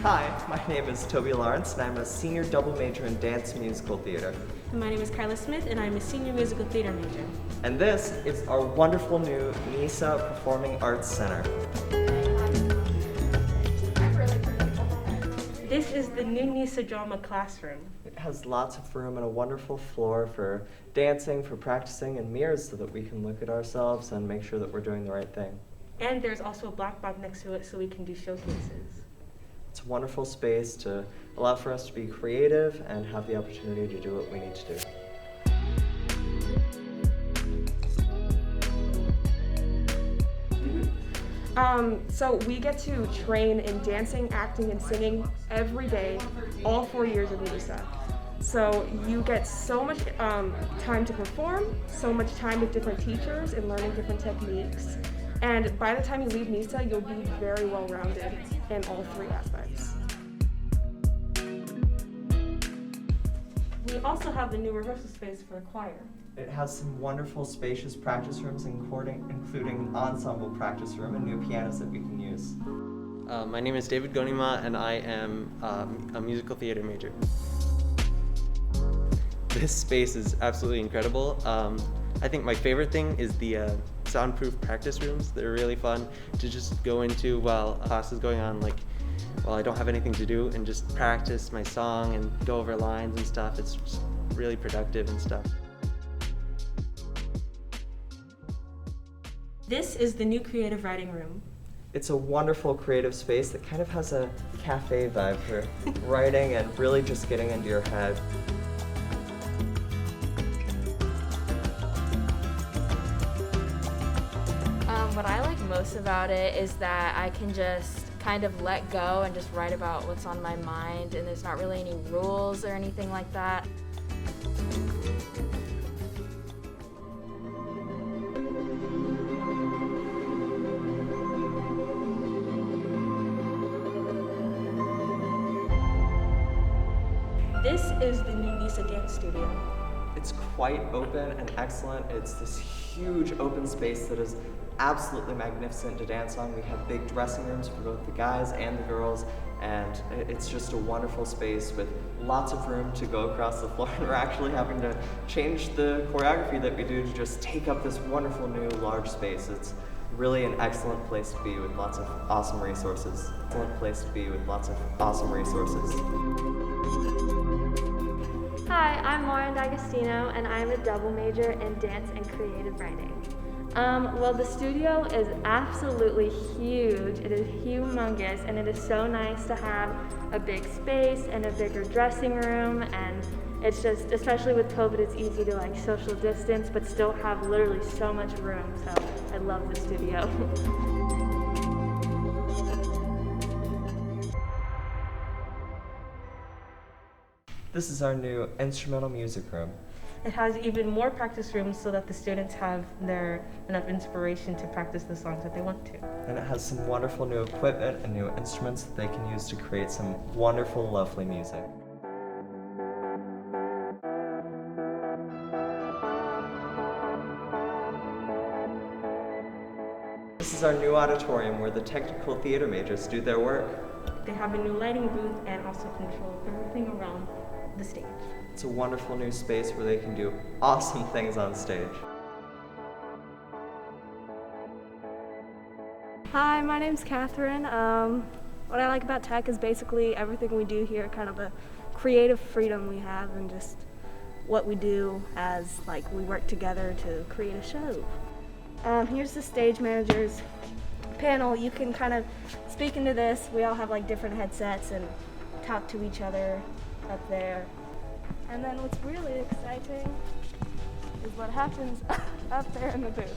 Hi, my name is Toby Lawrence, and I'm a senior double major in dance musical theater. And my name is Kyla Smith, and I'm a senior musical theater major. And this is our wonderful new NESA Performing Arts Center. This is the new NESA drama classroom. It has lots of room and a wonderful floor for dancing, for practicing, and mirrors so that we can look at ourselves and make sure that we're doing the right thing. And there's also a blackboard next to it so we can do showcases. It's a wonderful space to allow for us to be creative and have the opportunity to do what we need to do. So we get to train in dancing, acting, and singing every day, all 4 years of NESA. So you get so much time to perform, so much time with different teachers and learning different techniques. And by the time you leave NESA, you'll be very well-rounded in all 3 aspects. We also have the new rehearsal space for the choir. It has some wonderful spacious practice rooms, including an ensemble practice room and new pianos that we can use. My name is David Gonima, and I am a musical theater major. This space is absolutely incredible. I think my favorite thing is the soundproof practice rooms. They're really fun to just go into while class is going on, like while I don't have anything to do, and just practice my song and go over lines and stuff. It's just really productive and stuff. This is the new creative writing room. It's a wonderful creative space that kind of has a cafe vibe for writing and really just getting into your head. What I like most about it is that I can just kind of let go and just write about what's on my mind, and there's not really any rules or anything like that. This is the new NESA dance studio. It's quite open and excellent. It's this huge open space that is absolutely magnificent to dance on. We have big dressing rooms for both the guys and the girls, and it's just a wonderful space with lots of room to go across the floor. And we're actually having to change the choreography that we do to just take up this wonderful new large space. It's really an excellent place to be with lots of awesome resources. Excellent place to be with lots of awesome resources. Hi, I'm Lauren D'Agostino, and I'm a double major in dance and creative writing. Well, the studio is absolutely huge. It is humongous, and it is so nice to have a big space and a bigger dressing room, and it's just, especially with COVID, it's easy to like social distance, but still have literally so much room, so I love the studio. This is our new instrumental music room. It has even more practice rooms so that the students have enough inspiration to practice the songs that they want to. And it has some wonderful new equipment and new instruments that they can use to create some wonderful, lovely music. This is our new auditorium where the technical theater majors do their work. They have a new lighting booth and also control everything around the stage. It's a wonderful new space where they can do awesome things on stage. Hi, my name's Catherine. What I like about tech is basically everything we do here, kind of the creative freedom we have and just what we do as like we work together to create a show. Here's the stage manager's panel. You can kind of speak into this. We all have like different headsets and talk to each other up there. And then what's really exciting is what happens up there in the booth.